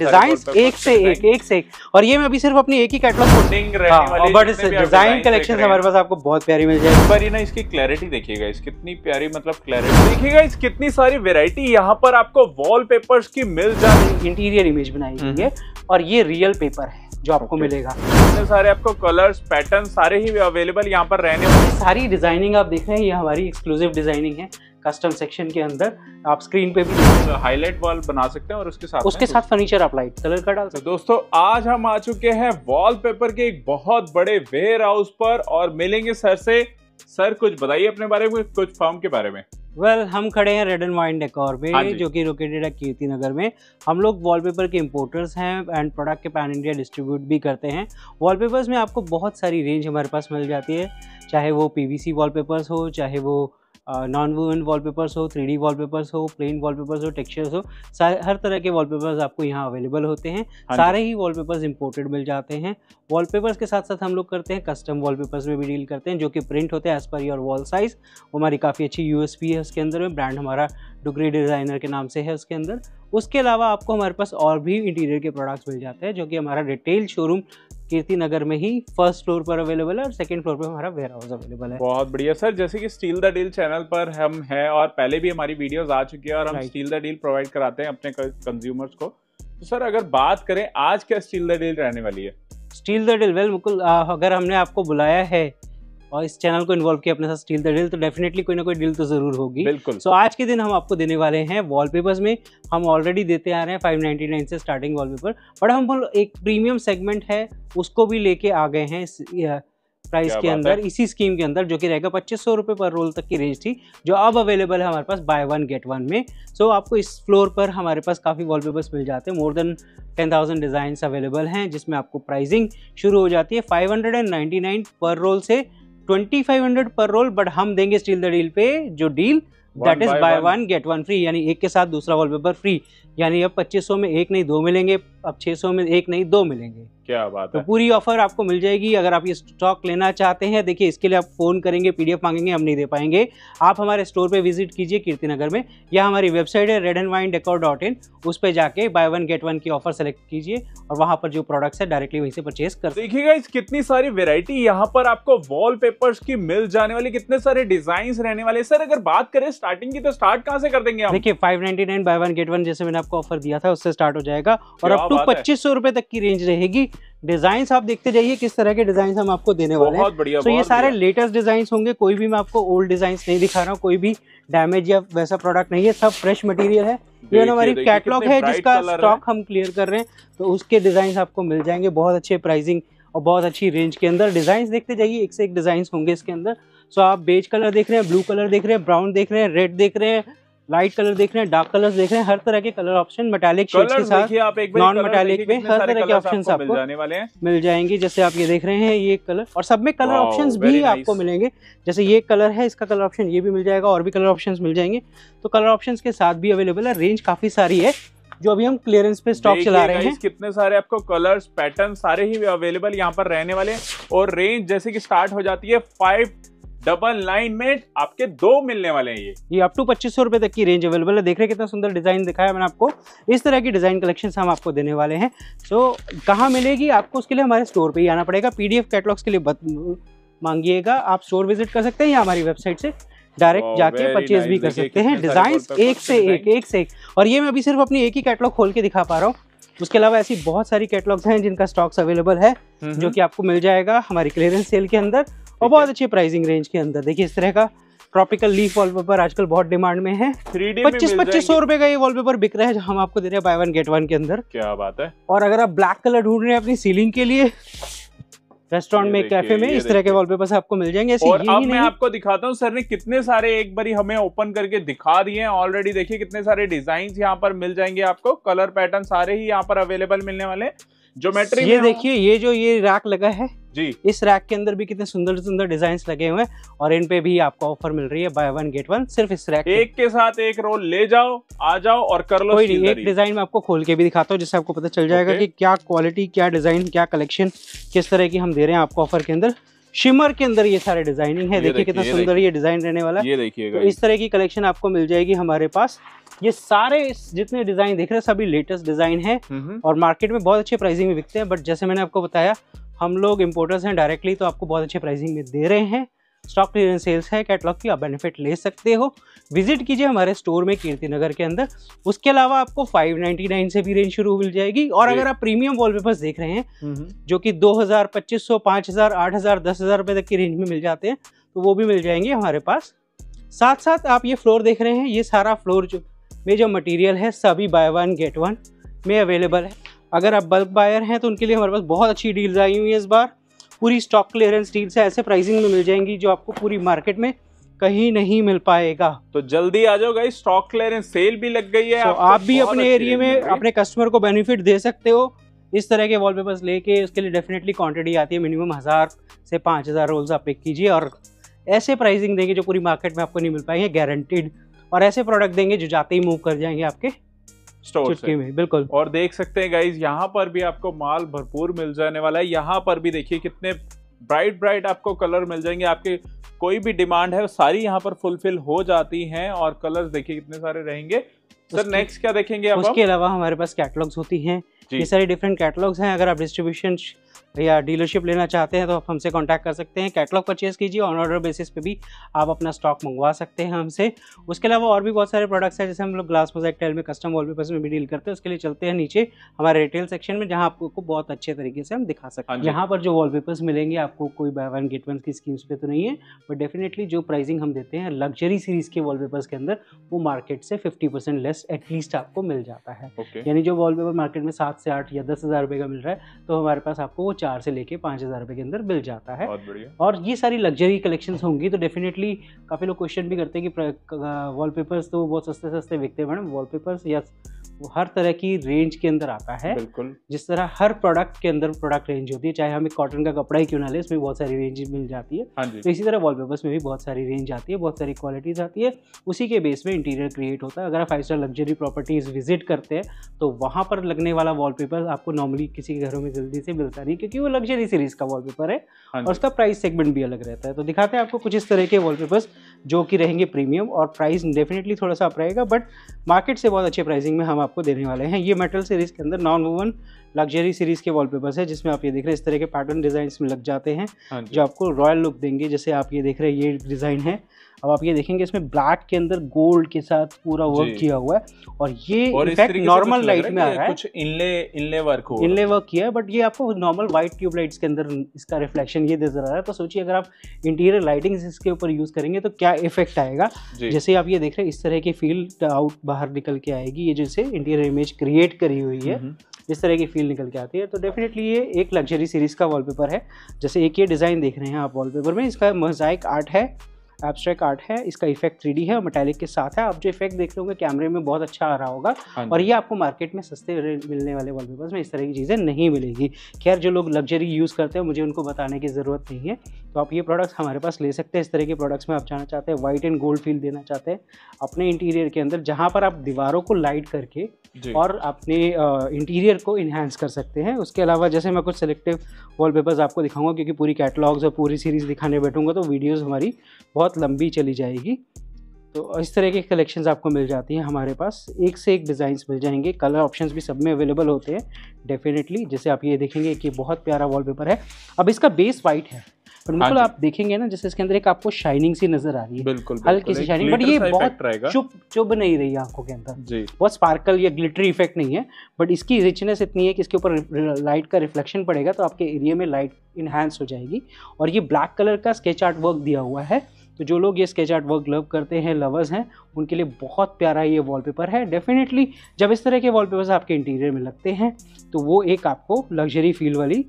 Design एक से एक और ये मैं अभी सिर्फ अपनी एक ही कैटलॉग बट डिजाइन कलेक्शन हमारे पास आपको बहुत प्यारी मिल जाएगी। पर ना इसकी क्लैरिटी देखिएगा, इस कितनी प्यारी मतलब क्लैरिटी देखिएगा, इस कितनी सारी वैरायटी यहाँ पर आपको वॉलपेपर्स की मिल जाती। इंटीरियर इमेज बनाई गई है और ये रियल पेपर है जो आपको मिलेगा। इतने सारे आपको कलर्स पैटर्न सारे ही अवेलेबल यहाँ पर रहने वाले। सारी डिजाइनिंग आप देख रहे हैं, ये हमारी एक्सक्लूसिव डिजाइनिंग है कस्टम सेक्शन के अंदर। आप स्क्रीन पे भी हाईलाइट वॉल बना सकते हैं और उसके साथ फर्नीचर आप लाइट कलर का डाल सकते हैं। दोस्तों आज हम आ चुके हैं वॉलपेपर के एक बहुत बड़े वेयर हाउस पर और मिलेंगे सर से। सर कुछ बताइए अपने बारे में, कुछ फर्म के बारे में। हम खड़े हैं रेड एंड वाइन डेकोर में, जो कि लोकेटेड है कीर्ति नगर में। हम लोग वॉलपेपर के इंपोर्टर्स हैं एंड प्रोडक्ट के पैन इंडिया डिस्ट्रीब्यूट भी करते हैं। वॉलपेपर्स में आपको बहुत सारी रेंज हमारे पास मिल जाती है, चाहे वो पीवीसी वॉलपेपर्स हो, चाहे वो नॉन वूवन वॉलपेपर्स हो, 3D वॉलपेपर्स हो, प्लेन वॉलपेपर्स हो, टेक्सचर्स हो, हर तरह के वॉलपेपर्स आपको यहाँ अवेलेबल होते हैं। सारे ही वॉलपेपर्स इंपोर्टेड मिल जाते हैं। वॉलपेपर्स के साथ साथ हम लोग करते हैं कस्टम वॉलपेपर्स में भी डील करते हैं, जो कि प्रिंट होते हैं as per your wall size. हमारी काफ़ी अच्छी यूएसपी है उसके अंदर में, ब्रांड हमारा डुगरी डिज़ाइनर के नाम से है उसके अंदर। उसके अलावा आपको हमारे पास और भी इंटीरियर के प्रोडक्ट्स मिल जाते हैं, जो कि हमारा रिटेल शोरूम कीर्ति नगर में ही फर्स्ट फ्लोर पर अवेलेबल है और सेकंड फ्लोर पर हमारा वेयर हाउस अवेलेबल है। बहुत बढ़िया सर, जैसे कि स्टील द डील चैनल पर हम हैं और पहले भी हमारी वीडियोस आ चुकी है और हम स्टील द डील प्रोवाइड कराते हैं अपने कंज्यूमर्स को। तो सर अगर बात करें आज क्या स्टील द डील रहने वाली है? स्टील द डील मुकुल, अगर हमने आपको बुलाया है और इस चैनल को इन्वॉल्व किया अपने साथ स्टील द डील, तो डेफिनेटली कोई ना कोई डील तो जरूर होगी। बिल्कुल। सो आज के दिन हम आपको देने वाले हैं वॉलपेपर्स में। हम ऑलरेडी देते आ रहे हैं 599 से स्टार्टिंग वॉलपेपर, बट हम एक प्रीमियम सेगमेंट है उसको भी लेके आ गए हैं प्राइस के अंदर, इसी स्कीम के अंदर, जो कि रहेगा 2500 रुपये पर रोल तक की रेंज थी, जो अब अवेलेबल है हमारे पास बाय वन गेट वन में। सो आपको इस फ्लोर पर हमारे पास काफ़ी वॉलपेपर्स मिल जाते हैं। मोर देन 10,000 डिज़ाइंस अवेलेबल हैं, जिसमें आपको प्राइसिंग शुरू हो जाती है 599 पर रोल से 2500 पर रोल। बट हम देंगे स्टील द डील पे जो deal that is by one get one free, यानी एक के साथ दूसरा वॉलपेपर फ्री। यानी अब 2500 में एक नहीं दो मिलेंगे, अब 600 में एक नहीं दो मिलेंगे। क्या बात है। तो पूरी ऑफर आपको मिल जाएगी। अगर आप ये स्टॉक लेना चाहते हैं, देखिए इसके लिए आप फोन करेंगे, पीडीएफ मांगेंगे, हम नहीं दे पाएंगे। आप हमारे स्टोर पे विजिट कीजिए कीर्ति नगर में, या हमारी वेबसाइट है redandwinedecor.in, उस पर जाके बाय वन गेट वन की ऑफर सेलेक्ट कीजिए और वहां पर जो प्रोडक्ट्स है डायरेक्टली वहीं से परचेज कर। देखिएगा इस कितनी सारी वेरायटी यहाँ पर आपको वॉलपेपर्स की मिल जाने वाली, कितने सारे डिजाइन रहने वाले। सर अगर बात करें स्टार्टिंग की, तो स्टार्ट कहाँ से कर देंगे हम? देखिए 599 बाय वन गेट वन जैसे मैंने आपको ऑफर दिया था उससे स्टार्ट हो जाएगा और अप टू 2500 रुपए तक की रेंज रहेगी। डिजाइन आप देखते जाइए किस तरह के डिजाइन हम आपको देने वाले हैं। बहुत बढ़िया। तो ये सारे लेटेस्ट डिजाइन होंगे, कोई भी मैं आपको ओल्ड डिजाइन नहीं दिखा रहा हूँ, कोई भी डैमेज या वैसा प्रोडक्ट नहीं है, सब फ्रेश मटेरियल है। ये हमारी कैटलॉग है जिसका स्टॉक हम क्लियर कर रहे हैं, तो उसके डिजाइन आपको मिल जाएंगे बहुत अच्छे प्राइसिंग और बहुत अच्छी रेंज के अंदर। डिजाइन देखते जाइए, एक से एक डिजाइन होंगे इसके अंदर। सो आप बेज कलर देख रहे हैं, ब्लू कलर देख रहे हैं, ब्राउन देख रहे हैं, रेड देख रहे हैं, लाइट कलर देख रहे हैं, डार्क कलर्स देख रहे हैं, हर तरह के कलर ऑप्शन मेटालिक शेड्स के साथ, नॉन मेटालिक में हर तरह के ऑप्शंस आपको जाने वाले हैं, मिल जाएंगे। जैसे आप ये देख रहे हैं ये कलर, और सब में कलर ऑप्शंस भी आपको मिलेंगे। जैसे ये कलर है, इसका कलर ऑप्शन ये भी मिल जाएगा, और भी कलर ऑप्शंस मिल जाएंगे। तो कलर ऑप्शंस के साथ भी अवेलेबल है। रेंज काफी सारी है जो अभी हम क्लियरेंस पे स्टॉक चला रहे हैं। कितने सारे आपको कलर्स पैटर्न सारे ही अवेलेबल यहाँ पर रहने वाले हैं। और रेंज जैसे कि स्टार्ट हो जाती है 599 में आपके दो मिलने वाले हैं। ये अप टू 2500 रुपए तक की रेंज अवेलेबल है। देख रहे हैं कितना सुंदर डिजाइन दिखाया मैंने आपको। इस तरह की डिजाइन कलेक्शन हम आपको देने वाले हैं। सो कहाँ मिलेगी आपको? उसके लिए हमारे स्टोर पे ही आना पड़ेगा। पीडीएफ कैटलॉग्स के लिए मांगिएगा, आप स्टोर विजिट कर सकते हैं या हमारी वेबसाइट से डायरेक्ट जाके परचेज भी कर सकते हैं। डिजाइन एक से एक। और ये मैं अभी सिर्फ अपनी एक ही कैटलॉग खोल के दिखा पा रहा हूँ। उसके अलावा ऐसी बहुत सारी कैटलॉग्स हैं जिनका स्टॉक्स अवेलेबल है, जो कि आपको मिल जाएगा हमारी क्लियरेंस सेल के अंदर और बहुत अच्छी प्राइसिंग रेंज के अंदर। देखिए इस तरह का ट्रॉपिकल लीफ वॉलपेपर आजकल बहुत डिमांड में है। 2500 रुपए का ये वॉलपेपर बिक रहा है, जो हम आपको दे रहे हैं बाय वन गेट वन के अंदर। क्या बात है। और अगर आप ब्लैक कलर ढूंढ रहे हैं अपनी सीलिंग के लिए, रेस्टोरेंट में, कैफे में, इस तरह के वॉलपेपर्स आपको मिल जाएंगे। और अब मैं आपको दिखाता हूँ, सर ने कितने सारे एक बारी हमें ओपन करके दिखा दिए हैं ऑलरेडी। देखिए कितने सारे डिजाइन यहाँ पर मिल जाएंगे आपको, कलर पैटर्न सारे ही यहाँ पर अवेलेबल मिलने वाले। ज्योमेट्री ये देखिए, ये रैक लगा है जी, इस रैक के अंदर भी कितने सुंदर सुंदर डिजाइन्स लगे हुए हैं और इन पे भी आपको ऑफर मिल रही है बाय वन गेट वन। सिर्फ इस रैक एक के साथ एक रोल ले जाओ, आ जाओ और कर लो। कोई नहीं, एक डिजाइन मैं आपको खोल के भी दिखाता हूँ जिससे आपको पता चल जाएगा कि क्या क्वालिटी, क्या डिजाइन, क्या कलेक्शन, किस तरह की हम दे रहे हैं आपको ऑफर के अंदर। शिमर के अंदर ये सारे डिजाइनिंग है। देखिए कितना सुंदर ये डिजाइन रहने वाला है। ये देखिएगा, तो इस तरह की कलेक्शन आपको मिल जाएगी हमारे पास ये सारे जितने डिजाइन देख रहे हैं सभी लेटेस्ट डिजाइन है और मार्केट में बहुत अच्छे प्राइसिंग में बिकते हैं, बट जैसे मैंने आपको बताया हम लोग इंपोर्टर्स हैं डायरेक्टली, तो आपको बहुत अच्छे प्राइसिंग में दे रहे हैं। स्टॉक क्लियरेंस सेल्स है कैटलॉग की, आप बेनिफिट ले सकते हो। विजिट कीजिए हमारे स्टोर में कीर्ति नगर के अंदर। उसके अलावा आपको 599 से भी रेंज शुरू मिल जाएगी। और अगर आप प्रीमियम वॉलपेपर्स देख रहे हैं जो कि 2000, 2500, 5000, 8000, 10,000 रुपए तक की रेंज में मिल जाते हैं, तो वो भी मिल जाएंगे हमारे पास। साथ साथ आप ये फ्लोर देख रहे हैं, ये सारा फ्लोर जो मटेरियल है सभी बाय 1 गेट 1 में अवेलेबल है। अगर आप बल्क बायर हैं तो उनके लिए हमारे पास बहुत अच्छी डील्स आई हुई है इस बार। पूरी स्टॉक क्लियरेंस डील्स है, ऐसे प्राइसिंग में मिल जाएंगी जो आपको पूरी मार्केट में कहीं नहीं मिल पाएगा। तो जल्दी आ जाओ गाइस, स्टॉक क्लियरेंस सेल भी लग गई है। आप भी अपने एरिया में अपने कस्टमर को बेनिफिट दे सकते हो इस तरह के वॉलपेपर्स लेके। उसके लिए डेफिनेटली क्वांटिटी आती है, मिनिमम 1000 से 5000 रोल्स आप पिक कीजिए और ऐसे प्राइसिंग देंगे जो पूरी मार्केट में आपको नहीं मिल पाएंगे, गारंटीड। और ऐसे प्रोडक्ट देंगे जो जाते ही मूव कर जाएंगे आपके स्टोर में। बिल्कुल। और देख सकते हैं गाइज यहाँ पर भी आपको माल भरपूर मिल जाने वाला है। यहाँ पर भी देखिए कितने ब्राइट आपको कलर मिल जाएंगे। आपके कोई भी डिमांड है वो सारी यहाँ पर फुलफिल हो जाती हैं। और कलर्स देखिए कितने सारे रहेंगे। सर नेक्स्ट क्या देखेंगे आप? उसके अलावा हमारे पास कैटलॉग्स होती हैं, ये सारी डिफरेंट कैटलॉग्स हैं। अगर आप डिस्ट्रीब्यूशन या डीलरशिप लेना चाहते हैं तो आप हमसे कांटेक्ट कर सकते हैं। कैटलॉग परचेज कीजिए, ऑन ऑर्डर बेसिस पे भी आप अपना स्टॉक मंगवा सकते हैं हमसे। उसके अलावा और भी बहुत सारे प्रोडक्ट्स हैं, जैसे हम लोग ग्लास मोज़ाइक टाइल में कस्टम वॉलपेपर्स में भी डील करते हैं। उसके लिए चलते हैं नीचे हमारे रिटेल सेक्शन में, जहां आपको बहुत अच्छे तरीके से हम दिखा सकते हैं। यहाँ पर जो वॉलपेपर्स मिलेंगे आपको कोई बाय 1 गेट 1 की स्कीम्स पे तो नहीं है, बट डेफिनेटली जो प्राइसिंग हम देते हैं लग्जरी सीरीज के वॉलपेपर्स के अंदर वो मार्केट से 50% लेस एटलीस्ट आपको मिल जाता है। यानी जो वॉलपेपर मार्केट में 7 से 8 या 10,000 रुपये का मिल रहा है, तो हमारे पास आपको वो 4 से लेके 5,000 रुपये के अंदर मिल जाता है। और ये सारी लग्जरी कलेक्शंस होंगी, तो डेफिनेटली काफ़ी लोग क्वेश्चन भी करते हैं कि वॉलपेपर्स तो बहुत सस्ते सस्ते बिकते हैं। मैडम वॉलपेपर्स या हर तरह की रेंज के अंदर आता है। बिल्कुल। जिस तरह हर प्रोडक्ट के अंदर प्रोडक्ट रेंज होती है, चाहे हमें कॉटन का कपड़ा ही क्यों ना ले, इसमें बहुत सारी रेंज मिल जाती है। तो इसी तरह वॉलपेपर्स में भी बहुत सारी रेंज आती है, बहुत सारी क्वालिटीज आती है। उसी के बेस में इंटीरियर क्रिएट होता है। अगर आप 5 स्टार लग्जरी प्रॉपर्टीज विजिट करते हैं तो वहाँ पर लगने वाला वॉलपेपर आपको नॉर्मली किसी के घरों में जल्दी से मिलता नहीं, क्योंकि वो लग्जरी सीरीज का वॉलपेपर है और उसका प्राइस सेगमेंट भी अलग रहता है। तो दिखाते हैं आपको कुछ इस तरह के वॉलपेपर्स जो कि रहेंगे प्रीमियम, और प्राइस डेफिनेटली थोड़ा सा अप रहेगा, बट मार्केट से बहुत अच्छे प्राइसिंग में हम आपको देने वाले हैं। ये मेटल सीरीज के अंदर नॉन वोवन लग्जरी सीरीज के वॉलपेपर्स है, जिसमें आप ये देख रहे हैं इस तरह के पैटर्न डिजाइन्स में लग जाते हैं जो आपको रॉयल लुक देंगे। जैसे आप ये देख रहे हैं ये डिज़ाइन है, अब आप ये देखेंगे इसमें ब्लैक के अंदर गोल्ड के साथ पूरा वर्क किया हुआ है, और ये इफेक्ट नॉर्मल लाइट में आ रहा है। कुछ इनले वर्क किया है, बट ये आपको नॉर्मल व्हाइट ट्यूब लाइट्स के अंदर इसका रिफ्लेक्शन ये नजर आ रहा है। तो सोचिए अगर आप इंटीरियर लाइटिंग इसके ऊपर यूज करेंगे तो क्या इफेक्ट आएगा। जैसे आप ये देख रहे हैं इस तरह की फील आउट बाहर निकल के आएगी, ये जैसे इंटीरियर इमेज क्रिएट करी हुई है इस तरह की फील निकल के आती है। तो डेफिनेटली ये एक लग्जरी सीरीज का वॉलपेपर है। जैसे एक ये डिज़ाइन देख रहे हैं आप वॉलपेपर में, इसका मोज़ाइक आर्ट है, एब्स्ट्रैक्ट आर्ट है, इसका इफेक्ट 3D है और मेटालिक के साथ है। आप जो इफेक्ट देख रहे होंगे कैमरे में बहुत अच्छा आ रहा होगा, और ये आपको मार्केट में सस्ते मिलने वाले वॉलपेपर्स में इस तरह की चीज़ें नहीं मिलेगी। खैर जो लोग लग्जरी यूज़ करते हैं मुझे उनको बताने की ज़रूरत नहीं है, तो आप ये प्रोडक्ट्स हमारे पास ले सकते हैं। इस तरह के प्रोडक्ट्स में आप जाना चाहते हैं, वाइट एंड गोल्ड फील देना चाहते हैं अपने इंटीरियर के अंदर, जहाँ पर आप दीवारों को लाइट करके और अपने इंटीरियर को इन्हांस कर सकते हैं। उसके अलावा जैसे मैं कुछ सेलेक्टिव वॉलपेपर्स आपको दिखाऊंगा, क्योंकि पूरी कैटलॉग्स और पूरी सीरीज़ दिखाने बैठूंगा तो वीडियोज़ हमारी बहुत लंबी चली जाएगी। तो इस तरह की कलेक्शंस आपको मिल जाती हैं हमारे पास, एक से एक डिज़ाइंस मिल जाएंगे। कलर ऑप्शंस भी सब में अवेलेबल होते हैं डेफिनेटली। जैसे आप ये देखेंगे कि बहुत प्यारा वॉलपेपर है। अब इसका बेस वाइट है, पर बिल्कुल आप देखेंगे ना जैसे इसके अंदर एक आपको शाइनिंग सी नजर आ रही है, बिल्कुल हल्की सी शाइनिंग, बट ये बहुत चुभ नहीं रही आंखों के अंदर, बहुत स्पार्कल या ग्लिटरी इफेक्ट नहीं है, बट इसकी रिचनेस इतनी है कि इसके ऊपर लाइट का रिफ्लेक्शन पड़ेगा तो आपके एरिया में लाइट इन्हांस हो जाएगी। और ये ब्लैक कलर का स्केच आर्ट वर्क दिया हुआ है, तो जो लोग ये स्केच आर्ट वर्क लव करते हैं, लवर्स हैं, उनके लिए बहुत प्यारा ये वॉलपेपर है। डेफिनेटली जब इस तरह के वॉलपेपर्स आपके इंटीरियर में लगते हैं तो वो एक आपको लग्जरी फील वाली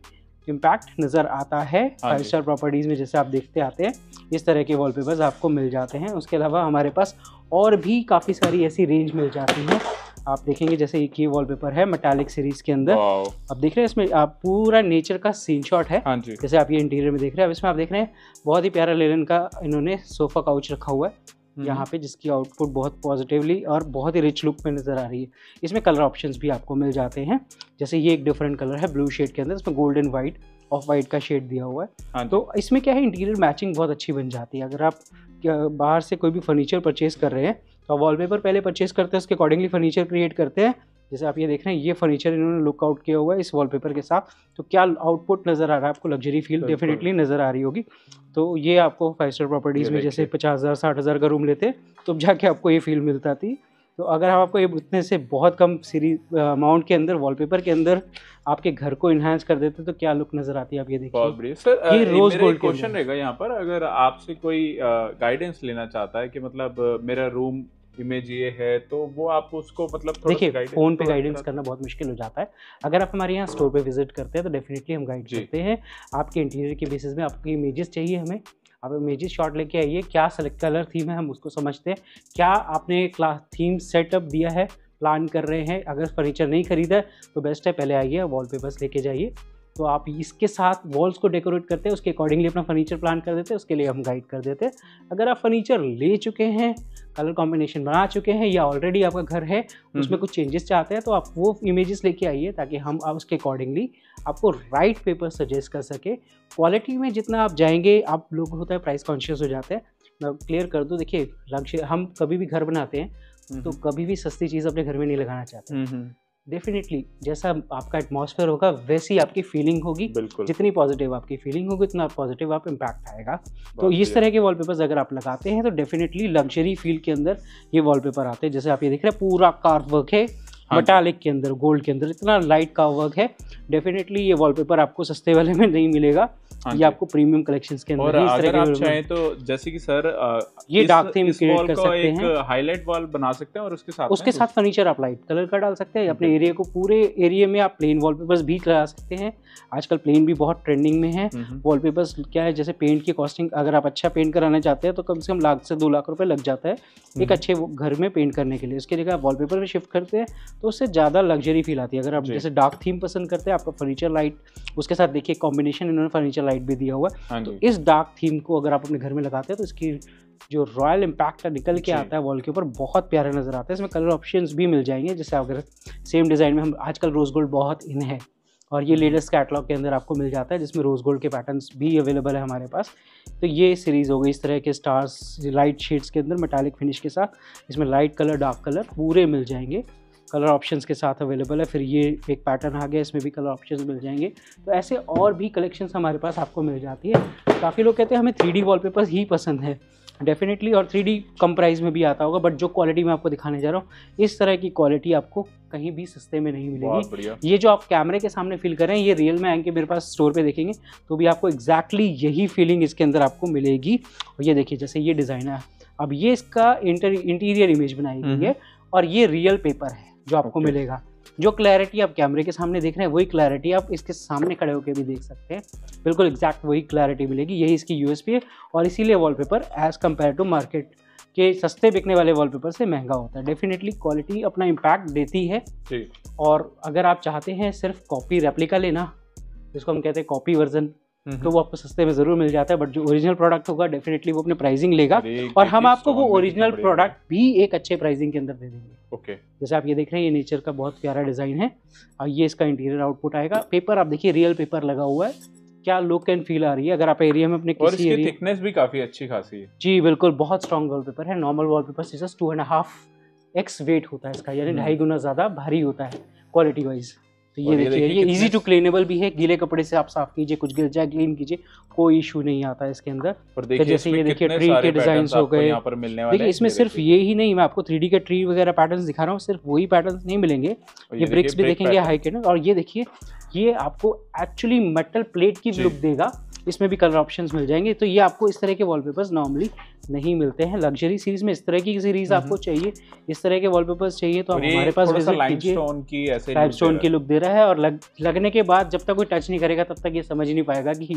इम्पैक्ट नज़र आता है। 5 स्टार प्रॉपर्टीज़ में जैसे आप देखते आते हैं इस तरह के वॉलपेपर्स आपको मिल जाते हैं। उसके अलावा हमारे पास और भी काफ़ी सारी ऐसी रेंज मिल जाती है। आप देखेंगे जैसे एक ये वॉलपेपर है मेटालिक सीरीज के अंदर, आप देख रहे हैं इसमें आप पूरा नेचर का सीन शॉट है। जैसे आप ये इंटीरियर में देख रहे हैं, अब इसमें आप देख रहे हैं बहुत ही प्यारा लेलन का इन्होंने सोफा काउच रखा हुआ है यहाँ पे, जिसकी आउटपुट बहुत पॉजिटिवली और बहुत ही रिच लुक में नज़र आ रही है। इसमें कलर ऑप्शंस भी आपको मिल जाते हैं, जैसे ये एक डिफरेंट कलर है ब्लू शेड के अंदर, इसमें gold and white of white का शेड दिया हुआ है। तो इसमें क्या है, इंटीरियर मैचिंग बहुत अच्छी बन जाती है। अगर आप बाहर से कोई भी फर्नीचर परचेज कर रहे हैं तो आप वॉलपेपर पहले परचेस करते हैं, उसके अकॉर्डिंगली फर्नीचर क्रिएट करते हैं। जैसे आप ये देख रहे हैं, ये फर्नीचर इन्होंने लुकआउट किया हुआ है इस वॉलपेपर के साथ। तो क्या आउटपुट नज़र आ रहा है आपको, लग्जरी फील डेफिनेटली नज़र आ रही होगी। तो ये आपको 5 स्टार प्रॉपर्टीज़ में जैसे 50,000 60,000 का रूम लेते तो जाके आपको ये फील मिलता थी। तो अगर हम आपको ये इतने से बहुत कम सीरीज अमाउंट के अंदर वॉलपेपर के अंदर आपके घर को इन्हांस कर देते तो क्या लुक नज़र आती है, आप ये देखिए। बहुत बढ़िया सर। ये रोज गोल्ड क्वेश्चन रहेगा यहाँ पर, अगर आपसे कोई गाइडेंस लेना चाहता है कि मतलब मेरा रूम इमेज ये है, तो वो आप उसको मतलब देखिए फ़ोन पे गाइडेंस करना बहुत मुश्किल हो जाता है। अगर आप हमारे यहाँ स्टोर पे विजिट करते हैं तो डेफिनेटली हम गाइड करते हैं। आपके इंटीरियर के बेसिस में आपकी इमेजेस चाहिए हमें, आप इमेजेस शॉट लेके आइए, क्या सेलेक्ट कलर थीम है हम उसको समझते हैं, क्या आपने क्लास थीम सेटअप दिया है, प्लान कर रहे हैं। अगर फर्नीचर नहीं खरीदा है तो बेस्ट है पहले आइए वॉलपेपर्स लेके जाइए। तो आप इसके साथ वॉल्स को डेकोरेट करते हैं, उसके अकॉर्डिंगली अपना फर्नीचर प्लान कर देते हैं, उसके लिए हम गाइड कर देते हैं। अगर आप फर्नीचर ले चुके हैं, कलर कॉम्बिनेशन बना चुके हैं, या ऑलरेडी आपका घर है उसमें कुछ चेंजेस चाहते हैं, तो आप वो इमेजेस लेके आइए ताकि हम उसके अकॉर्डिंगली आपको राइट पेपर सजेस्ट कर सके। क्वालिटी में जितना आप जाएंगे, आप लोग होता है प्राइस कॉन्शियस हो जाते हैं। मैं क्लियर कर दूँ, देखिए लक्ष्य हम कभी भी घर बनाते हैं तो कभी भी सस्ती चीज़ अपने घर में नहीं लगाना चाहते। डेफिनेटली जैसा आपका एटमॉस्फेयर होगा वैसी आपकी फीलिंग होगी, जितनी पॉजिटिव आपकी फीलिंग होगी उतना पॉजिटिव आप इम्पैक्ट आएगा। तो इस तरह के वॉलपेपर्स अगर आप लगाते हैं तो डेफिनेटली लग्जरी फील के अंदर ये वॉलपेपर आते हैं। जैसे आप ये देख रहे हैं पूरा कार्व वर्क है, मेटालिक के अंदर, गोल्ड के अंदर, इतना लाइट कार्व वर्क है। डेफिनेटली ये वॉलपेपर आपको सस्ते वाले में नहीं मिलेगा, ये आपको प्रीमियम कलेक्शंस के अंदर। और अगर आप चाहें तो जैसे कि सर ये डार्क थीम क्रिएट कर सकते हैं, एक हाईलाइट वॉल बना सकते हैं और उसके साथ फर्नीचर आप लाइट कलर का डाल सकते हैं। अपने एरिया को, पूरे एरिया में आप प्लेन वॉलपेपर्स भी लगा सकते हैं। आजकल प्लेन भी बहुत ट्रेंडिंग में है। वॉलपेपर्स क्या है, जैसे पेंट की कॉस्टिंग अगर आप अच्छा पेंट कराना चाहते हैं तो कम से कम लाख से 2 लाख रुपए लग जाता है एक अच्छे घर में पेंट करने के लिए। उसके जगह आप वॉलपेपर में शिफ्ट करते हैं तो उससे ज़्यादा लग्जरी फील आती है। अगर आप जैसे डार्क थीम पसंद करते हैं, आपका फर्नीचर लाइट उसके साथ देखिए कॉम्बिनेशन इन्होंने फर्नीचर लाइट भी दिया हुआ है। तो इस डार्क थीम को अगर आप अपने घर में लगाते हैं तो इसकी जो रॉयल इम्पैक्ट निकल के आता है वॉल के ऊपर, बहुत प्यारा नजर आता है। इसमें कलर ऑप्शंस भी मिल जाएंगे, जैसे अगर सेम डिज़ाइन में हम आजकल रोज गोल्ड बहुत इन है और ये लेटेस्ट कैटलॉग के अंदर आपको मिल जाता है जिसमें रोज गोल्ड के पैटर्न्स भी अवेलेबल है हमारे पास। तो ये सीरीज़ हो गई इस तरह के स्टार्स लाइट शेड्स के अंदर मेटालिक फिनिश के साथ, इसमें लाइट कलर डार्क कलर पूरे मिल जाएंगे, कलर ऑप्शंस के साथ अवेलेबल है। फिर ये एक पैटर्न आ गया, इसमें भी कलर ऑप्शंस मिल जाएंगे। तो ऐसे और भी कलेक्शंस हमारे पास आपको मिल जाती है। काफ़ी लोग कहते हैं हमें 3D वॉलपेपर्स ही पसंद है, डेफिनेटली, और 3D कम प्राइस में भी आता होगा, बट जो क्वालिटी मैं आपको दिखाने जा रहा हूँ इस तरह की क्वालिटी आपको कहीं भी सस्ते में नहीं मिलेगी। ये जो आप कैमरे के सामने फील कर रहे हैं, ये रियल में आएंगे मेरे पास स्टोर पे देखेंगे तो भी आपको एग्जैक्टली यही फीलिंग इसके अंदर आपको मिलेगी। और ये देखिए जैसे ये डिज़ाइन है, अब ये इसका इंटीरियर इमेज बनाई गई है और ये रियल पेपर है जो आपको मिलेगा। जो क्लैरिटी आप कैमरे के सामने देख रहे हैं वही क्लैरिटी आप इसके सामने खड़े होकर भी देख सकते हैं, बिल्कुल एग्जैक्ट वही क्लैरिटी मिलेगी। यही इसकी यूएसपी है और इसीलिए wallpaper as compare to market के सस्ते बिकने वाले वॉलपेपर से महंगा होता है। डेफिनेटली क्वालिटी अपना इम्पैक्ट देती है। और अगर आप चाहते हैं सिर्फ कॉपी रेप्लिका लेना, जिसको हम कहते हैं कॉपी वर्जन, तो वो आपको सस्ते में ज़रूर मिल जाता है, बट जो ओरिजिनल प्रोडक्ट होगा डेफिनेटली वो अपने प्राइसिंग लेगा और हम आपको वो ओरिजिनल प्रोडक्ट भी एक अच्छे प्राइसिंग के अंदर दे देंगे। जैसे आप ये देख रहे हैं, ये नेचर का बहुत प्यारा डिज़ाइन है और ये इसका इंटीरियर आउटपुट आएगा। पेपर आप देखिए रियल पेपर लगा हुआ है, क्या लुक एंड फील आ रही है। अगर आप एरिया में अपने किसी एरिया, थिकनेस भी काफ़ी अच्छी खासी है जी, बिल्कुल बहुत स्ट्रॉन्ग वॉलपेपर है। नॉर्मल वॉलपेपर से जस्ट 2.5x वेट होता है इसका, यानी 2.5 गुना ज़्यादा भारी होता है क्वालिटी वाइज। तो ये देखिए, ये इजी टू क्लीनेबल भी है, गीले कपड़े से आप साफ कीजिए, कुछ गिर जाए क्लीन कीजिए, कोई इशू नहीं आता है इसके अंदर। तो जैसे ये देखिए ट्री के डिजाइन हो गए, देखिए इसमें सिर्फ ये ही नहीं, मैं आपको 3D के ट्री वगैरह पैटर्न्स दिखा रहा हूँ, सिर्फ वही पैटर्न्स नहीं मिलेंगे, ये ब्रिक्स भी देखेंगे हाई के। और ये देखिए, ये आपको एक्चुअली मेटल प्लेट की लुक देगा, इसमें भी कलर ऑप्शंस मिल जाएंगे। तो ये आपको इस तरह के वॉलपेपर्स नॉर्मली नहीं मिलते हैं। लग्जरी सीरीज में इस तरह की सीरीज आपको चाहिए, इस तरह के वॉलपेपर्स चाहिए तो आप हमारे पास विजिट कीजिए। लाइमस्टोन की लुक दे रहा है और लगने के बाद जब तक कोई टच नहीं करेगा तब तक ये समझ ही नहीं पाएगा कि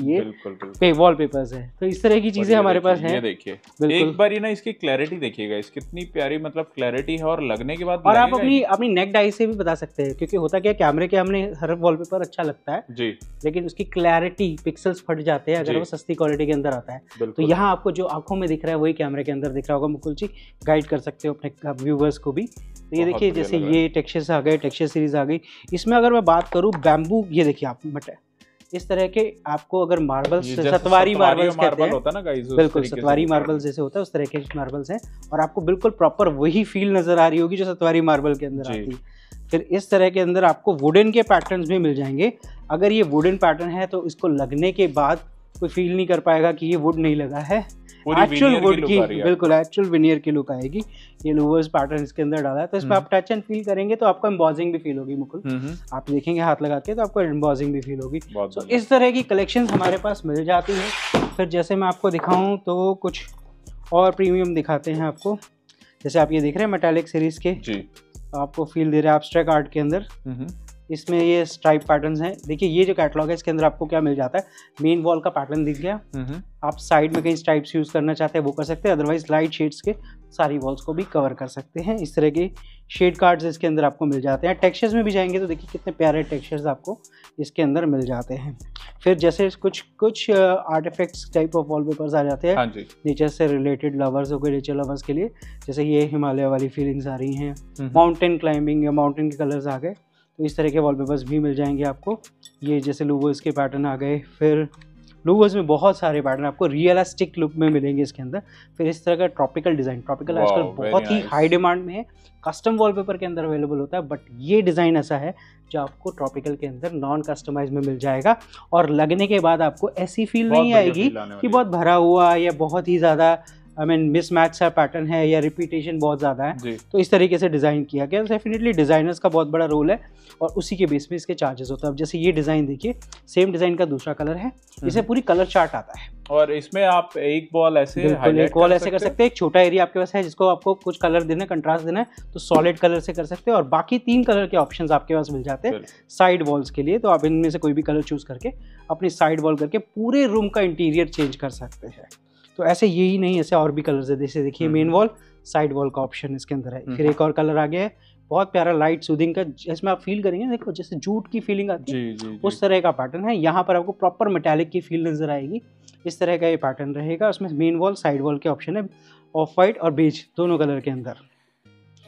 ये वॉलपेपर्स है। तो इस तरह की चीजें हमारे पास हैं। देखिए एक बार ना इसकी क्लैरिटी देखिएगा, इस कितनी प्यारी मतलब क्लैरिटी है और लगने के बाद, और आप अपनी नेक डाई से भी बता सकते हैं, क्योंकि होता क्या कैमरे के हमने हर वॉलपेपर अच्छा लगता है जी, लेकिन उसकी क्लैरिटी पिक्सल्स फट जाते हैं अगर वो सस्ती क्वालिटी के अंदर आता है। तो यहाँ आपको जो आंखों में दिख रहा है वही कैमरे के अंदर दिख रहा होगा। मुकुल जी गाइड कर सकते हो अपने व्यूवर्स को भी। तो ये देखिए जैसे ये टेक्सचर्स आ गए, टेक्सचर सीरीज आ गई। इसमें अगर मैं बात करूँ बैम्बू, ये देखिए आप इस तरह के आपको अगर मार्बल्स, सतवारी मार्बल्स कहते हैं, होता है ना गाइस, बिल्कुल सतवारी मार्बल्स जैसे होता है उस तरह के मार्बल्स हैं, और आपको बिल्कुल प्रॉपर वही फील नजर आ रही होगी जो सतवारी मार्बल के अंदर आती है। फिर इस तरह के अंदर आपको वुडन के पैटर्न्स भी मिल जाएंगे। अगर ये वुडन पैटर्न है तो इसको लगने के बाद कोई फील नहीं कर पाएगा कि ये वुड नहीं लगा है, एक्चुअल वुड की, बिल्कुल एक्चुअल विनियर की लुक आएगी। ये लूवर्स पैटर्न इसके अंदर डाला है, तो इसमें आप टच एंड फील करेंगे तो आपको एम्बॉसिंग भी फील होगी मुकुल, आप देखेंगे हाथ लगा के तो आपको एम्बॉसिंग भी फील होगी। तो इस तरह की कलेक्शन हमारे पास मिल जाती है। फिर जैसे मैं आपको दिखाऊं तो कुछ और प्रीमियम दिखाते हैं आपको। जैसे आप ये देख रहे हैं मेटालिक सीरीज के जी, आपको फील दे रहे हैं एब्स्ट्रैक्ट आर्ट के अंदर। इसमें ये स्ट्राइप पैटर्न्स हैं। देखिए ये जो कैटलॉग है इसके अंदर आपको क्या मिल जाता है, मेन वॉल का पैटर्न दिख गया, आप साइड में कहीं स्ट्राइप्स यूज करना चाहते हैं वो कर सकते हैं, अदरवाइज लाइट शेड्स के सारी वॉल्स को भी कवर कर सकते हैं। इस तरह के शेड कार्ड्स इसके अंदर आपको मिल जाते हैं। टेक्सचर्स में भी जाएंगे तो देखिए कितने प्यारे टेक्सचर्स आपको इसके अंदर मिल जाते हैं। फिर जैसे कुछ आर्टिफैक्ट्स टाइप ऑफ वॉलपेपर्स आ जाते हैं नेचर से रिलेटेड, लवर्स हो गए नेचर लवर्स के लिए, जैसे ये हिमालय वाली फीलिंग्स आ रही हैं, माउंटेन क्लाइंबिंग या माउंटेन के कलर्स आ गए, तो इस तरह के वॉलपेपर्स भी मिल जाएंगे आपको। ये जैसे लूवर्स के पैटर्न आ गए, फिर लूवर्स में बहुत सारे पैटर्न आपको रियलिस्टिक लुक में मिलेंगे इसके अंदर। फिर इस तरह का ट्रॉपिकल डिज़ाइन, ट्रॉपिकल आजकल बहुत ही हाई डिमांड में है, कस्टम वॉलपेपर के अंदर अवेलेबल होता है, बट ये डिज़ाइन ऐसा है जो आपको ट्रॉपिकल के अंदर नॉन कस्टमाइज में मिल जाएगा, और लगने के बाद आपको ऐसी फील नहीं आएगी कि बहुत भरा हुआ या बहुत ही ज़्यादा मिसमैच सा पैटर्न है या रिपीटेशन बहुत ज़्यादा है। तो इस तरीके से डिज़ाइन किया गया। डेफिनेटली डिज़ाइनर्स का बहुत बड़ा रोल है और उसी के बेस पे इसके चार्जेस होता है। अब जैसे ये डिज़ाइन देखिए, सेम डिज़ाइन का दूसरा कलर है, इसे पूरी कलर चार्ट आता है, और इसमें आप एक वॉल ऐसे एक वॉल ऐसे कर सकते हैं। एक छोटा एरिया आपके पास है जिसको आपको कुछ कलर देना है, कंट्रास्ट देना है, तो सॉलिड कलर से कर सकते हैं, और बाकी 3 कलर के ऑप्शंस आपके पास मिल जाते हैं साइड वॉल्स के लिए। तो आप इनमें से कोई भी कलर चूज करके अपनी साइड वॉल करके पूरे रूम का इंटीरियर चेंज कर सकते हैं। तो ऐसे यही नहीं, ऐसे और भी कलर्स है। जैसे देखिए मेन वॉल, साइड वॉल का ऑप्शन इसके अंदर है। फिर एक और कलर आ गया है बहुत प्यारा लाइट सूदिंग का, इसमें आप फील करेंगे देखो जैसे जूट की फीलिंग आती है, जी। उस तरह का पैटर्न है। यहाँ पर आपको प्रॉपर मेटालिक की फील नजर आएगी। इस तरह का ये पैटर्न रहेगा। उसमें मेन वॉल, साइड वॉल के ऑप्शन है, ऑफ वाइट और बेज दोनों कलर के अंदर।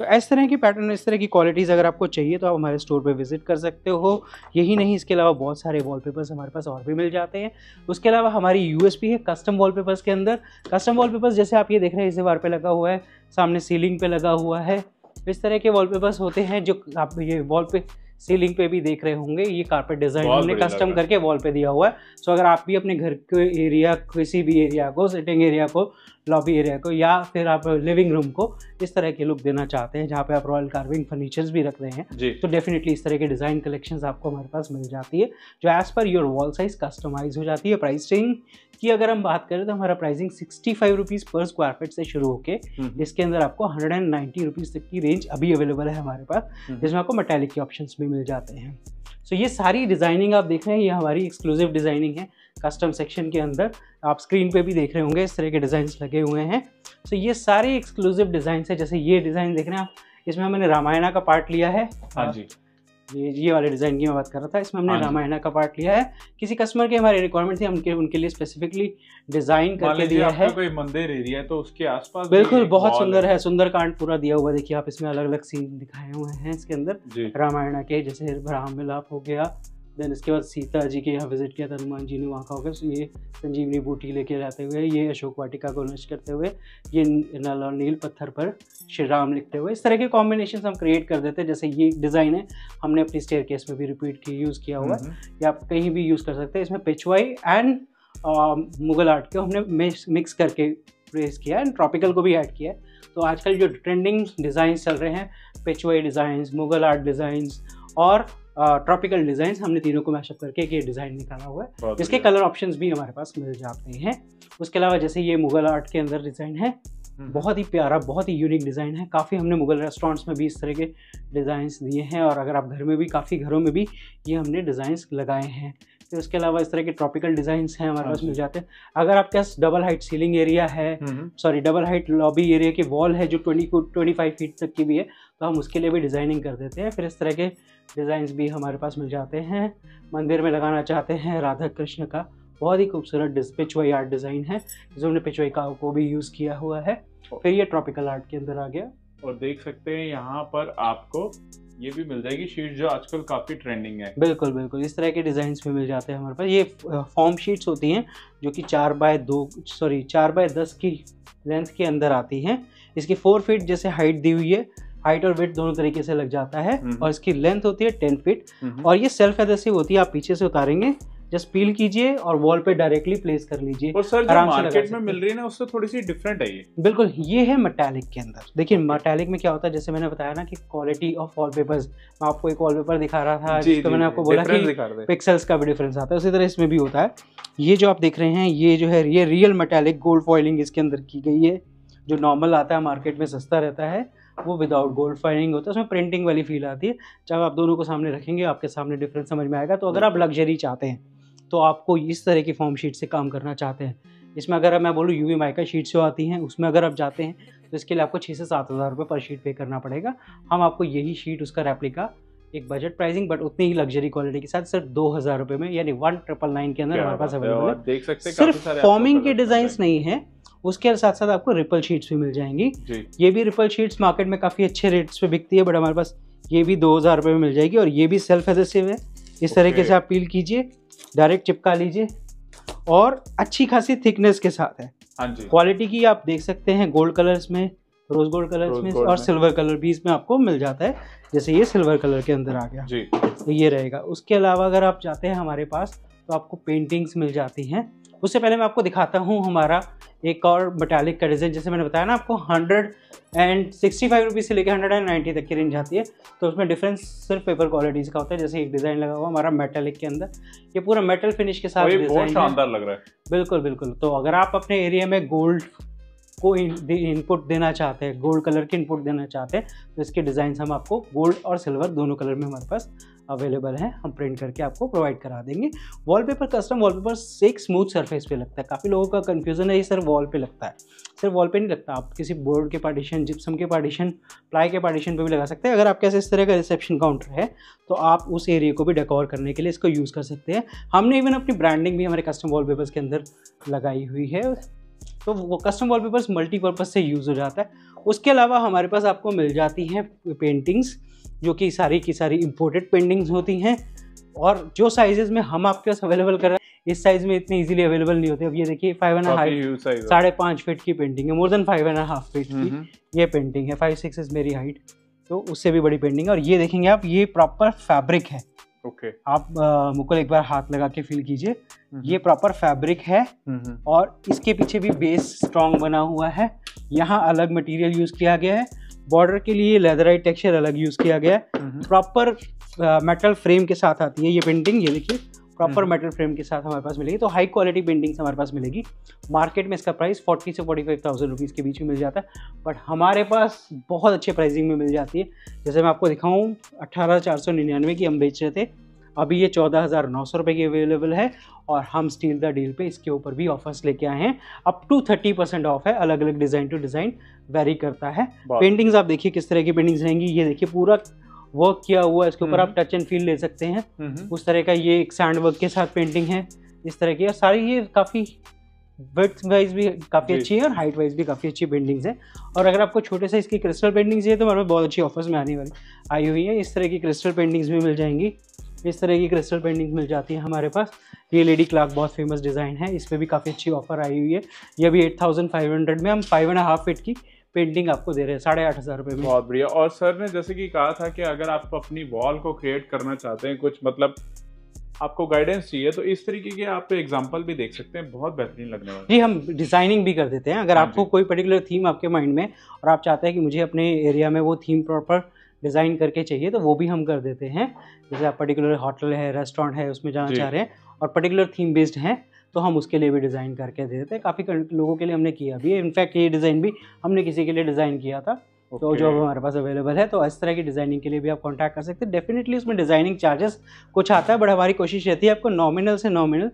तो इस तरह की पैटर्न, इस तरह की क्वालिटीज़ अगर आपको चाहिए तो आप हमारे स्टोर पे विजिट कर सकते हो। यही नहीं, इसके अलावा बहुत सारे वॉलपेपर्स हमारे पास और भी मिल जाते हैं। उसके अलावा हमारी यूएसपी है कस्टम वॉलपेपर्स के अंदर। कस्टम वॉलपेपर्स जैसे आप ये देख रहे हैं, इस दीवार पे लगा हुआ है, सामने सीलिंग पे लगा हुआ है, इस तरह के वॉलपेपर्स होते हैं जो आप ये वॉल पे सीलिंग पे भी देख रहे होंगे। ये कारपेट डिजाइन हमने कस्टम करके वॉल पे दिया हुआ है। सो अगर आप भी अपने घर के एरिया, किसी भी एरिया को, सिटिंग एरिया को, लॉबी एरिया को, या फिर आप लिविंग रूम को इस तरह के लुक देना चाहते हैं जहाँ पे आप रॉयल कार्विंग फर्नीचर्स भी रख रहे हैं, तो डेफिनेटली इस तरह के डिज़ाइन कलेक्शंस आपको हमारे पास मिल जाती है जो as per your wall size customise हो जाती है। प्राइसिंग की अगर हम बात करें तो हमारा प्राइसिंग 65 रुपीज़ पर स्क्वायर फीट से शुरू होके इसके अंदर आपको 190 रुपीज़ तक की रेंज अभी अवेलेबल है हमारे पास, जिसमें आपको मेटालिक के ऑप्शंस भी मिल जाते हैं। सो ये सारी डिज़ाइनिंग आप देख रहे हैं, ये हमारी एक्सक्लूसिव डिज़ाइनिंग है कस्टम सेक्शन के अंदर। आप स्क्रीन पे भी देख रहे होंगे इस तरह के डिज़ाइंस लगे हुए हैं। सो ये सारे एक्सक्लूसिव डिज़ाइंस है। जैसे ये डिज़ाइन देख रहे हैं आप, इसमें हमने रामायणा का पार्ट लिया है। हाँ जी, ये वाले डिज़ाइन की मैं बात कर रहा था, इसमें हमने रामायणा का पार्ट लिया है। किसी कस्टमर की हमारी रिक्वायरमेंट थी, उनके लिए स्पेसिफिकली डिज़ाइन करके दिया है। कोई मंदिर एरिया है तो उसके आसपास बिल्कुल बहुत सुंदर है, सुंदरकांड पूरा दिया हुआ। देखिए आप इसमें अलग अलग सीन दिखाए हुए हैं इसके अंदर रामायणा के, जैसे राम मिलाप हो गया, देन इसके बाद सीता जी के यहाँ विजिट किया था, हनुमान जी ने वहाँ का हो गया। ये संजीवनी बूटी लेके जाते हुए, ये अशोक वाटिका को नष्ट करते हुए, ये नल और नील पत्थर पर श्री राम लिखते हुए, इस तरह के कॉम्बिनेशन हम क्रिएट कर देते हैं। जैसे ये डिज़ाइन है हमने अपनी स्टेयरकेस में भी रिपीट की यूज़ किया हुआ है, या आप कहीं भी यूज़ कर सकते हैं। इसमें पेचवाई एंड मुगल आर्ट को हमने मिक्स करके प्लेस किया एंड ट्रॉपिकल को भी ऐड किया है। तो आजकल जो ट्रेंडिंग डिज़ाइंस चल रहे हैं, पेचवाई डिज़ाइंस, मुगल आर्ट डिज़ाइंस और ट्रॉपिकल डिज़ाइंस, हमने तीनों को मैशअप करके एक ये डिज़ाइन निकाला हुआ है, जिसके कलर ऑप्शंस भी हमारे पास मिल जाते हैं। उसके अलावा जैसे ये मुगल आर्ट के अंदर डिज़ाइन है, बहुत ही प्यारा, बहुत ही यूनिक डिज़ाइन है। काफ़ी हमने मुगल रेस्टोरेंट्स में भी इस तरह के डिज़ाइंस दिए हैं, और अगर आप घर में भी, काफ़ी घरों में भी ये हमने डिज़ाइंस लगाए हैं। तो इसके अलावा इस तरह के ट्रॉपिकल डिज़ाइंस हैं हमारे पास मिल जाते हैं। अगर आपके पास डबल हाइट सीलिंग एरिया है, डबल हाइट लॉबी एरिया की वॉल है जो 25 फीट तक की भी है, तो हम उसके लिए भी डिज़ाइनिंग कर देते हैं। फिर इस तरह के डिज़ाइंस भी हमारे पास मिल जाते हैं। मंदिर में लगाना चाहते हैं राधा कृष्ण का बहुत ही खूबसूरत पेचवाई आर्ट डिज़ाइन है, जिसमें हमने पेचवाई को भी यूज़ किया हुआ है। फिर ये ट्रॉपिकल आर्ट के अंदर आ गया, और देख सकते हैं यहाँ पर आपको ये भी मिल जाएगी शीट जो आजकल काफी ट्रेंडिंग है। बिल्कुल बिल्कुल, इस तरह के डिजाइन भी मिल जाते हैं हमारे पास। ये फॉर्म शीट्स होती हैं जो कि 4x10 की लेंथ के अंदर आती हैं। इसकी 4 फीट जैसे हाइट दी हुई है, हाइट और वेट दोनों तरीके से लग जाता है। और इसकी लेंथ होती है 10 फीट और ये सेल्फ एडहेसिव होती है। आप पीछे से उतारेंगे, जस्ट पील कीजिए और वॉल पे डायरेक्टली प्लेस कर लीजिए। और सर जो मार्केट में मिल रही है ना उससे थोड़ी सी डिफरेंट है ये। बिल्कुल, ये है मेटालिक के अंदर। देखिए मेटालिक में क्या होता है, जैसे मैंने बताया ना कि क्वालिटी ऑफ वॉलपेपर्स, मैं आपको एक वॉलपेपर दिखा रहा था जिसको मैंने आपको बोला कि पिक्सेल्स का भी डिफरेंस आता है, उसी तरह इसमें भी होता है। ये जो आप देख रहे हैं ये जो है ये रियल मेटालिक गोल्ड फॉइलिंग इसके अंदर की गई है। जो नॉर्मल आता है मार्केट में सस्ता रहता है वो विदाउट गोल्ड फॉइलिंग होता है, उसमें प्रिंटिंग वाली फील आती है। जब आप दोनों को सामने रखेंगे आपके सामने डिफरेंस समझ में आएगा। तो अगर आप लग्जरी चाहते हैं तो आपको इस तरह की फॉर्म शीट से काम करना चाहते हैं, इसमें अगर मैं बोलूँ यूवी माइका शीट जो आती हैं उसमें अगर आप जाते हैं तो इसके लिए आपको 6 से 7 हज़ार रुपये पर शीट पे करना पड़ेगा। हम आपको यही शीट उसका रेप्लिका एक बजट प्राइसिंग बट उतनी ही लग्जरी क्वालिटी के साथ सिर्फ 2,000 रुपये में यानी 1999 के अंदर हमारे पास अवेलेबल है। देख सकते हैं सिर्फ फॉर्मिंग के डिजाइन नहीं है, उसके साथ साथ आपको रिपल शीट्स भी मिल जाएंगी। ये भी रिपल शीट्स मार्केट में काफ़ी अच्छे रेट्स पे बिकती है, बट हमारे पास ये भी 2,000 रुपये में मिल जाएगी। और ये भी सेल्फ एडहेसिव है। इस तरीके से आप पील कीजिए, डायरेक्ट चिपका लीजिए और अच्छी खासी थिकनेस के साथ है। हाँ जी। क्वालिटी की आप देख सकते हैं, गोल्ड कलर्स में, रोज गोल्ड कलर्स में और सिल्वर कलर भी इसमें आपको मिल जाता है। जैसे ये सिल्वर कलर के अंदर आ गया जी, तो ये रहेगा। उसके अलावा अगर आप चाहते हैं हमारे पास तो आपको पेंटिंग्स मिल जाती हैं। उससे पहले मैं आपको दिखाता हूँ हमारा एक और मेटालिक का डिज़ाइन। जैसे मैंने बताया ना आपको 165 रुपीज़ से लेकर 190 तक की रेंज आती है। तो उसमें डिफरेंस सिर्फ पेपर क्वालिटीज़ का होता है। जैसे एक डिज़ाइन लगा हुआ हमारा मेटालिक के अंदर, ये पूरा मेटल फिनिश के साथ बहुत शानदार लग रहा है। बिल्कुल बिल्कुल। तो अगर आप अपने एरिया में गोल्ड को इनपुट देना चाहते हैं, गोल्ड कलर के इनपुट देना चाहते हैं, तो इसके डिज़ाइन हम आपको गोल्ड और सिल्वर दोनों कलर में हमारे पास अवेलेबल हैं। हम प्रिंट करके आपको प्रोवाइड करा देंगे। वॉलपेपर, कस्टम वॉलपेपर एक स्मूथ सरफेस पे लगता है। काफ़ी लोगों का कंफ्यूजन है ये सिर्फ वॉल पे लगता है, सिर्फ वॉल पे नहीं लगता। आप किसी बोर्ड के पार्टीशन, जिप्सम के पार्टीशन, प्लाई के पार्टीशन पे भी लगा सकते हैं। अगर आपके इस तरह का रिसेप्शन काउंटर है तो आप उस एरिया को भी डेकोर करने के लिए इसको यूज़ कर सकते हैं। हमने इवन अपनी ब्रांडिंग भी हमारे कस्टम वॉलपेपर्स के अंदर लगाई हुई है, तो वो कस्टम वॉलपेपर्स मल्टीपर्पज़ से यूज़ हो जाता है। उसके अलावा हमारे पास आपको मिल जाती हैं पेंटिंग्स, जो कि सारी की सारी इंपोर्टेड पेंटिंग्स होती हैं। और जो साइजेस में हम आपके पास अवेलेबल कर रहे हैं, इस साइज़ में इतनी इजीली अवेलेबल नहीं होते। अब ये देखिए 5.5 फीट की पेंटिंग है, मोर देन 5.5 फीट की ये पेंटिंग है। 5-6 इज मेरी हाइट, तो उससे भी बड़ी पेंटिंग है। और ये देखेंगे आप, ये प्रॉपर फैब्रिक है। ओके, आप मुकुल एक बार हाथ लगा के फील कीजिए, ये प्रॉपर फैब्रिक है। और इसके पीछे भी बेस स्ट्रॉन्ग बना हुआ है। यहाँ अलग मटेरियल यूज़ किया गया है। बॉर्डर के लिए लेदराइट टेक्सचर अलग यूज़ किया गया है। प्रॉपर मेटल फ्रेम के साथ आती है ये पेंटिंग। ये देखिए प्रॉपर मेटल फ्रेम के साथ हमारे पास मिलेगी। तो हाई क्वालिटी पेंटिंग्स हमारे पास मिलेगी। मार्केट में इसका प्राइस 40 से 45,000 रुपीज़ के बीच में मिल जाता है, बट हमारे पास बहुत अच्छे प्राइसिंग में मिल जाती है। जैसे मैं आपको दिखाऊँ, 18,499 की हम बेच रहे थे, अभी ये 14,900 रुपये की अवेलेबल है। और हम स्टील द डील पे इसके ऊपर भी ऑफर्स लेके आए हैं। अप टू 30% ऑफ है। अलग अलग डिज़ाइन टू डिज़ाइन वेरी करता है। पेंटिंग्स आप देखिए किस तरह की पेंटिंग्स रहेंगी। ये देखिए पूरा वर्क किया हुआ है, इसके ऊपर आप टच एंड फील ले सकते हैं। उस तरह का ये एक सैंड वर्क के साथ पेंटिंग है इस तरह की। और सारी ये काफ़ी विड्थ वाइज भी काफ़ी अच्छी है और हाइट वाइज भी काफ़ी अच्छी पेंटिंग्स है। और अगर आपको छोटे साइज़ की क्रिस्टल पेंटिंग्स चाहिए तो हमारे पास बहुत अच्छी ऑफर्स में आने वाली आई हुई है। इस तरह की क्रिस्टल पेंटिंग्स भी मिल जाएंगी। इस तरह की क्रिस्टल पेंटिंग्स मिल जाती है हमारे पास। ये लेडी क्लार्क बहुत फेमस डिज़ाइन है, इस पर भी काफ़ी अच्छी ऑफर आई हुई है। ये भी 8,500 में हम 5.5 फीट की पेंटिंग आपको दे रहे हैं 8,500 रुपये में। बहुत बढ़िया। और सर ने जैसे कि कहा था कि अगर आप अपनी वॉल को क्रिएट करना चाहते हैं, कुछ मतलब आपको गाइडेंस चाहिए, तो इस तरीके के आप एग्जांपल भी देख सकते हैं, बहुत बेहतरीन लगने वाला है। जी, हम डिज़ाइनिंग भी कर देते हैं। अगर आपको कोई पर्टिकुलर थीम आपके माइंड में और आप चाहते हैं कि मुझे अपने एरिया में वो थीम प्रॉपर डिज़ाइन करके चाहिए, तो वो भी हम कर देते हैं। जैसे आप पर्टिकुलर होटल है, रेस्टोरेंट है, उसमें जाना चाह रहे हैं और पर्टिकुलर थीम बेस्ड हैं, तो हम उसके लिए भी डिज़ाइन करके दे देते हैं। काफ़ी लोगों के लिए हमने किया भी है। इनफैक्ट ये डिज़ाइन भी हमने किसी के लिए डिज़ाइन किया था, तो जो हमारे पास अवेलेबल है। तो इस तरह की डिज़ाइनिंग के लिए भी आप कांटेक्ट कर सकते हैं। डेफिनेटली उसमें डिज़ाइनिंग चार्जेस कुछ आता है, बट हमारी कोशिश रहती है आपको नॉमिनल से नॉमिनल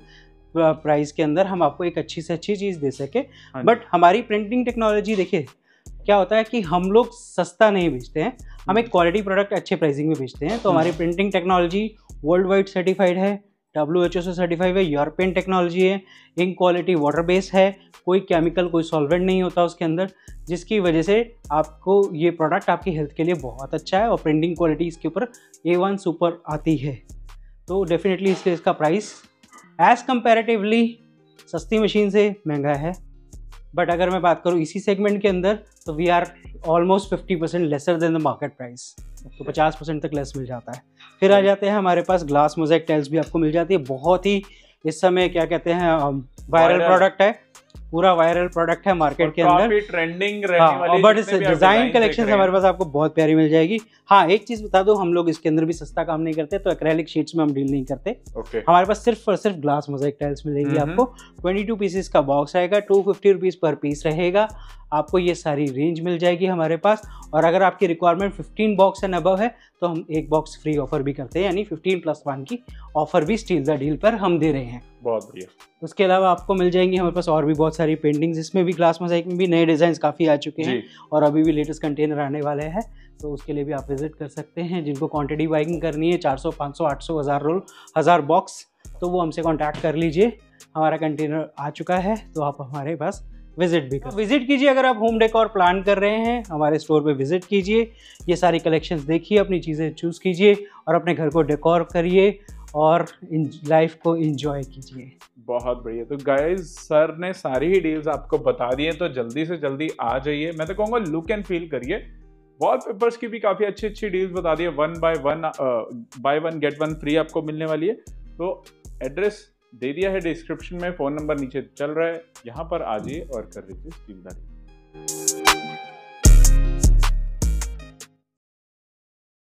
प्राइस के अंदर हम आपको एक अच्छी से अच्छी चीज़ दे सके। बट हमारी प्रिंटिंग टेक्नोलॉजी देखिए क्या होता है कि हम लोग सस्ता नहीं बेचते हैं, हम एक क्वालिटी प्रोडक्ट अच्छे प्राइसिंग में बेचते हैं। तो हमारी printing technology world wide certified है, WHO से सर्टिफाइड है, यूरोपियन टेक्नोलॉजी है, इंक क्वालिटी वाटर बेस है, कोई केमिकल कोई सॉल्वेंट नहीं होता उसके अंदर, जिसकी वजह से आपको ये प्रोडक्ट आपकी हेल्थ के लिए बहुत अच्छा है और प्रिंटिंग क्वालिटी इसके ऊपर A1 सुपर आती है। तो डेफिनेटली इसलिए इसका प्राइस एज कंपैरेटिवली सस्ती मशीन से महंगा है। बट अगर मैं बात करूँ इसी सेगमेंट के अंदर तो we are almost 50% lesser than the market price, तो 50% तक लेस मिल जाता है। फिर आ जाते हैं हमारे पास ग्लास मोज़ेक टाइल्स भी आपको मिल जाती है, बहुत ही इस समय क्या कहते हैं वायरल प्रोडक्ट है, पूरा वायरल प्रोडक्ट है मार्केट के अंदर, काफी ट्रेंडिंग रहने वाली। बट डिजाइन कलेक्शन हमारे पास आपको बहुत प्यारी मिल जाएगी। हाँ, एक चीज बता दो, हम लोग इसके अंदर भी सस्ता काम नहीं करते, तो एक्रेलिक शीट्स में हम डील नहीं करते। हमारे पास सिर्फ और सिर्फ ग्लास मोज़ेक टाइल्स मिलेंगी आपको। 22 पीसेस का बॉक्स आएगा, 250 रुपीज पर पीस रहेगा। आपको ये सारी रेंज मिल जाएगी हमारे पास। और अगर आपकी रिक्वायरमेंट 15 बॉक्स एंड अबव है तो हम एक बॉक्स फ्री ऑफर भी करते हैं, यानी 15+1 की ऑफर भी स्टील द डील पर हम दे रहे हैं। बहुत बढ़िया। उसके अलावा आपको मिल जाएंगी हमारे पास और भी बहुत सारी पेंटिंग्स, इसमें भी ग्लास मोज़ेक में भी नए डिज़ाइंस काफ़ी आ चुके हैं और अभी भी लेटेस्ट कंटेनर आने वाले हैं, तो उसके लिए भी आप विजिट कर सकते हैं। जिनको क्वांटिटी बाइंग करनी है 400, 500, 800, 1000 रोल, 1000 बॉक्स, तो वो हमसे कॉन्टैक्ट कर लीजिए। हमारा कंटेनर आ चुका है तो आप हमारे पास विजिट भी विजिट कीजिए। अगर आप होम डेकोर प्लान कर रहे हैं हमारे स्टोर पे विजिट कीजिए, ये सारी कलेक्शंस देखिए, अपनी चीज़ें चूज़ कीजिए और अपने घर को डेकोर करिए और लाइफ को एंजॉय कीजिए। बहुत बढ़िया। तो गाइज सर ने सारी ही डील्स आपको बता दी हैं, तो जल्दी से जल्दी आ जाइए। मैं तो कहूँगा लुक एंड फील करिए। वॉलपेपर्स की भी काफ़ी अच्छी अच्छी डील्स बता दी है, 1 बाय 1 गेट 1 फ्री आपको मिलने वाली है। तो एड्रेस दे दिया है डिस्क्रिप्शन में, फ़ोन नंबर नीचे चल रहा है, यहाँ पर आ जाइए और कर लीजिए स्टील द डील।